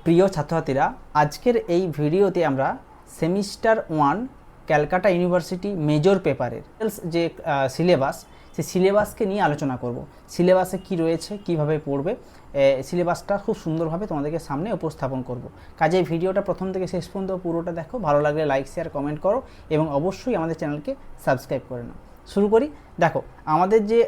প্রিয় ছাত্রছাত্রীরা, আজকের এই ভিডিওতে আমরা সেমিস্টার 1 ক্যালকাটা ইউনিভার্সিটি মেজর পেপারের যে সিলেবাস, সেই সিলেবাসকে নিয়ে আলোচনা করব। সিলেবাসে কি রয়েছে, কিভাবে পড়বে, সিলেবাসটা খুব সুন্দরভাবে তোমাদেরকে সামনে উপস্থাপন করব। কাজে ভিডিওটা প্রথম থেকে শেষ পর্যন্ত পুরোটা দেখো, ভালো লাগলে লাইক শেয়ার কমেন্ট করো এবং অবশ্যই আমাদের চ্যানেলকে সাবস্ক্রাইব করে নাও। শুরু করি। দেখো, আমাদের যে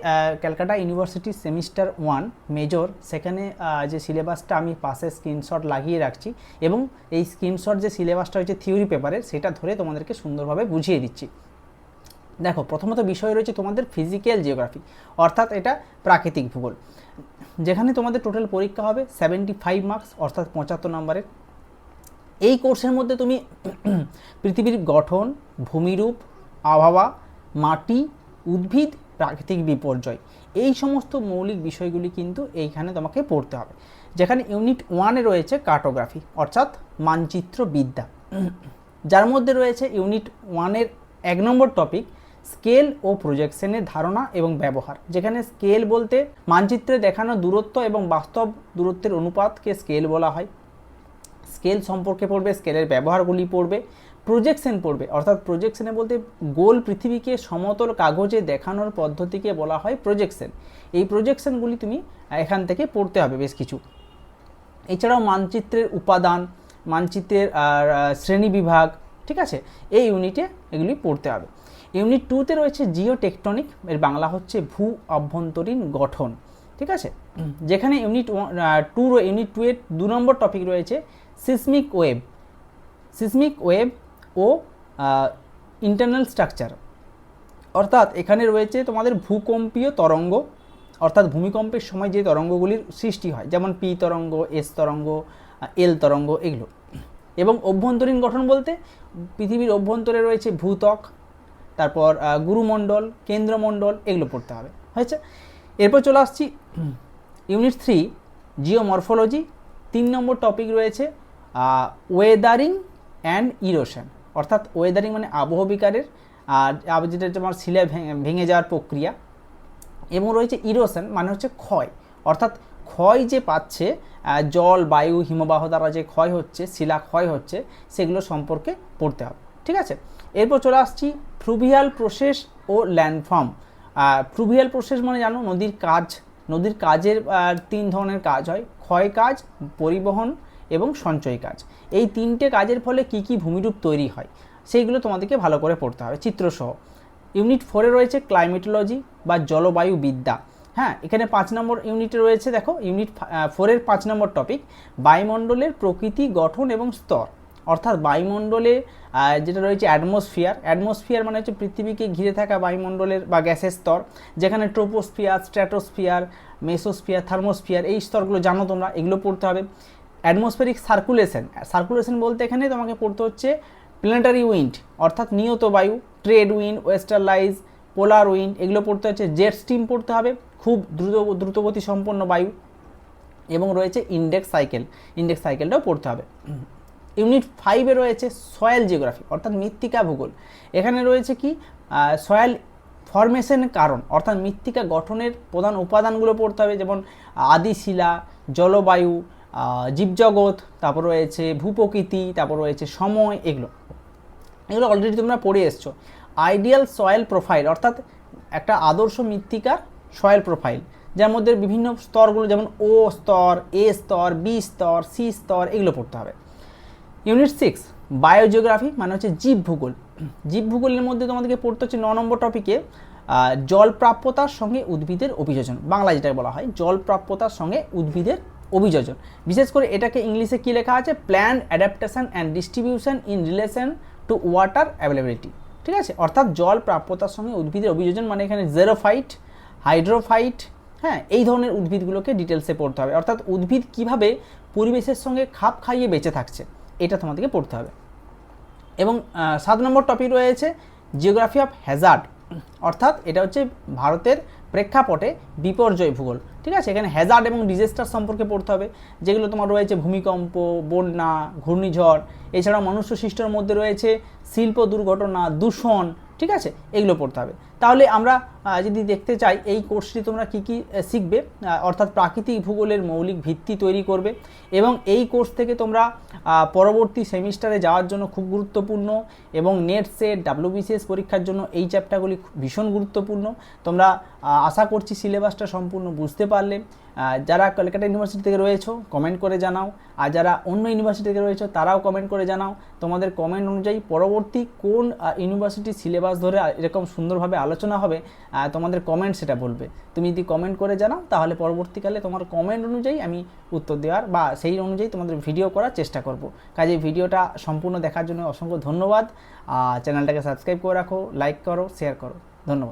ক্যালকাটা ইউনিভার্সিটি সেমিস্টার 1 মেজর, সেখানে যে সিলেবাসটা আমি পাশে স্ক্রিনশট লাগিয়ে রাখছি এবং এই স্ক্রিনশট যে সিলেবাসটা হচ্ছে থিওরি পেপারের, সেটা ধরে তোমাদেরকে সুন্দরভাবে বুঝিয়ে দিচ্ছি। দেখো, প্রথমত বিষয় রয়েছে তোমাদের ফিজিক্যাল জিওগ্রাফি, অর্থাৎ এটা প্রাকৃতিক ভূগোল, যেখানে তোমাদের টোটাল পরীক্ষা হবে 75 মার্কস, অর্থাৎ 75 নম্বরের। এই কোর্সের মধ্যে তুমি পৃথিবীর গঠন, ভূমিরূপ, আবহাওয়া, মাটি, উদ্ভিদ, প্রাকৃতিক বিপর্যয়, এই সমস্ত মৌলিক বিষয়গুলি কিন্তু এইখানে তোমাকে পড়তে হবে। যেখানে ইউনিট 1-এ রয়েছে কার্টোগ্রাফি, অর্থাৎ মানচিত্রবিদ্যা, যার মধ্যে রয়েছে ইউনিট 1-এর 1 নম্বর টপিক স্কেল ও প্রজেকশনের ধারণা এবং ব্যবহার। যেখানে স্কেল বলতে মানচিত্রে দেখানো দূরত্ব এবং বাস্তব দূরত্বের অনুপাতকে স্কেল বলা হয়। স্কেল সম্পর্কে পড়বে, স্কেলের ব্যবহারগুলি পড়বে। প্রজেকশন পড়বে, অর্থাৎ প্রজেকশনে বলতে গোল পৃথিবীকে সমতল কাগজে দেখানোর পদ্ধতিকে বলা হয় প্রজেকশন। এই প্রজেকশনগুলি তুমি এখান থেকে পড়তে হবে বেশ কিছু। এছাড়াও মানচিত্রের উপাদান, মানচিত্রের শ্রেণীবিভাগ, ঠিক আছে, এই ইউনিটে এগুলি পড়তে হবে। ইউনিট 2-তে রয়েছে জিও টেকটনিক, এর বাংলা হচ্ছে ভূ অভ্যন্তরীণ গঠন, ঠিক আছে। যেখানে ইউনিট 2-এর 2 নম্বর টপিক রয়েছে সিসমিক ওয়েব ও ইন্টারনাল স্ট্রাকচার, অর্থাৎ এখানে রয়েছে তোমাদের ভূকম্পীয় তরঙ্গ, অর্থাৎ ভূমিকম্পের সময় যে তরঙ্গগুলির সৃষ্টি হয়, যেমন পি তরঙ্গ, এস তরঙ্গ, এল তরঙ্গ, এগুলো। এবং অভ্যন্তরীণ গঠন বলতে পৃথিবীর অভ্যন্তরে রয়েছে ভূত্বক, তারপর গুরুমণ্ডল, কেন্দ্রমণ্ডল, এগুলো পড়তে হবে, হয়েছে। এরপর চলে আসছি ইউনিট 3 জিওমরফোলজি। 3 নম্বর টপিক রয়েছে ওয়েদারিং অ্যান্ড ইরোশন, অর্থাৎ ওয়েদারিং মানে আবহবিকারের, আর যেটা তোমার শিলা ভেঙে যাওয়ার প্রক্রিয়া, এবং রয়েছে ইরোশন মানে হচ্ছে ক্ষয়, অর্থাৎ ক্ষয় যে পাচ্ছে জল, বায়ু, হিমবাহ দ্বারা যে ক্ষয় হচ্ছে, শিলা ক্ষয় হচ্ছে, সেগুলো সম্পর্কে পড়তে হবে, ঠিক আছে। এরপর চলে আসছি ফ্লুভিয়াল প্রসেস ও ল্যান্ডফর্ম। ফ্লুভিয়াল প্রসেস মানে জানো, নদীর কাজের 3 ধরনের কাজ হয়: ক্ষয় কাজ, পরিবহন এবং সঞ্চয় কাজ। এই 3টে কাজের ফলে কি কি ভূমিরূপ তৈরি হয়, সেইগুলো তোমাদেরকে ভালো করে পড়তে হবে চিত্রসহ। ইউনিট 4-এ রয়েছে ক্লাইমেটোলজি বা জলবায়ু বিদ্যা। হ্যাঁ, এখানে 5 নম্বর ইউনিটে রয়েছে, দেখো ইউনিট 4-এর 5 নম্বর টপিক বায়ুমণ্ডলের প্রকৃতি, গঠন এবং স্তর, অর্থাৎ বায়ুমণ্ডলে যেটা রয়েছে অ্যাটমসফিয়ার মানে হচ্ছে পৃথিবীকে ঘিরে থাকা বায়ুমণ্ডলের বা গ্যাসের স্তর, যেখানে ট্রোপোস্ফিয়ার, স্ট্র্যাটোস্ফিয়ার, মেসোস্ফিয়ার, থার্মোস্ফিয়ার, এই স্তরগুলো জানো তোমরা, এগুলো পড়তে হবে। অ্যাটমসফেরিক সার্কুলেশন বলতে এখানে তোমাকে পড়তে হচ্ছে প্ল্যানেটারি উইন্ড, অর্থাৎ নিয়ত বায়ু, ট্রেড উইন্ড, ওয়েস্টারলাইজ, পোলার উইন্ড, এগুলো পড়তে হচ্ছে। জেট স্ট্রিম পড়তে হবে, খুব দ্রুতগতি সম্পন্ন বায়ু। এবং রয়েছে ইন্ডেক্স সাইকেলটাও পড়তে হবে। ইউনিট 5-এ রয়েছে সয়েল জিওগ্রাফি, অর্থাৎ মৃত্তিকা ভূগোল। এখানে রয়েছে কি সয়েল ফরমেশনের কারণ, অর্থাৎ মৃত্তিকা গঠনের প্রধান উপাদানগুলো পড়তে হবে, যেমন আদিশিলা, জলবায়ু, জীবজগৎ, তারপর রয়েছে ভূপ্রকৃতি, তারপর রয়েছে সময়, এগুলো অলরেডি তোমরা পড়ে এসছো। আইডিয়াল সয়েল প্রোফাইল, অর্থাৎ একটা আদর্শ মৃত্তিকার সয়েল প্রোফাইল, যার মধ্যে বিভিন্ন স্তরগুলো, যেমন ও স্তর, এ স্তর, বি স্তর, সি স্তর, এগুলো পড়তে হবে। ইউনিট 6 বায়োজিওগ্রাফি মানে হচ্ছে জীবভূগোলের মধ্যে তোমাদেরকে পড়তে হচ্ছে 9 নম্বর টপিকে জল প্রাপ্যতার সঙ্গে উদ্ভিদের অভিযোজন, বাংলা যেটা বলা হয় জল প্রাপ্যতার সঙ্গে উদ্ভিদের অভিযোজন। বিশেষ করে এটাকে ইংলিশে কি লেখা আছে, plan adaptation and distribution in relation to water availability, ঠিক আছে। অর্থাৎ জল প্রাপ্যতার সঙ্গে উদ্ভিদের অভিযোজন মানে এখানে জেরোফাইট, হাইড্রোফাইট, হ্যাঁ, এই ধরনের উদ্ভিদগুলোকে ডিটেলসে পড়তে হবে, অর্থাৎ উদ্ভিদ কিভাবে পরিবেশের সঙ্গে খাপ খাইয়ে বেঁচে থাকছে, এটা তোমাদেরকে পড়তে হবে। এবং 7 নম্বর টপিক রয়েছে জিওগ্রাফি অফ হ্যাজার্ড, অর্থাৎ এটা হচ্ছে ভারতের প্রেক্ষাপটে বিপর্যয় ভূগোল, ঠিক আছে। এখানে হ্যাজার্ড এবং ডিজাস্টার সম্পর্কে পড়তে হবে, যেগুলো তোমার রয়েছে ভূমিকম্প, বন্যা, ঘূর্ণিঝড়, এছাড়াও মনুষ্য সৃষ্টির মধ্যে রয়েছে শিল্প দুর্ঘটনা, দূষণ, ঠিক আছে, এগুলো পড়তে হবে। তাহলে আমরা যদি দেখতে চাই এই কোর্সটি তোমরা কি কি শিখবে, অর্থাৎ প্রাকৃতিক ভূগোলের মৌলিক ভিত্তি তৈরি করবে এবং এই কোর্স থেকে তোমরা পরবর্তী সেমিস্টারে যাওয়ার জন্য খুব গুরুত্বপূর্ণ এবং নেট সেট WBCS পরীক্ষার জন্য এই চ্যাপ্টারগুলি ভীষণ গুরুত্বপূর্ণ। তোমরা আশা করছি সিলেবাসটা সম্পূর্ণ বুঝতে পারলে। যারা কলকাতা ইউনিভার্সিটি থেকে রয়েছো কমেন্ট করে জানাও, আর যারা অন্য ইউনিভার্সিটি থেকে রয়েছো তারাও কমেন্ট করে জানাও তোমাদের কমেন্ট অনুযায়ী পরবর্তী কোন ইউনিভার্সিটির সিলেবাস ধরে এরকম সুন্দরভাবে আলোচনা হবে, তোমাদের কমেন্ট সেটা বলবে। তুমি যদি কমেন্ট করে জানাও তাহলে পরবর্তীকালে তোমার কমেন্ট অনুযায়ী আমি উত্তর দেওয়ার বা সেই অনুযায়ী তোমাদের ভিডিও করার চেষ্টা করব। কাজে ভিডিওটা সম্পূর্ণ দেখার জন্য অসংখ্য ধন্যবাদ। চ্যানেলটাকে সাবস্ক্রাইব করে রাখো, লাইক করো, শেয়ার করো। ধন্যবাদ।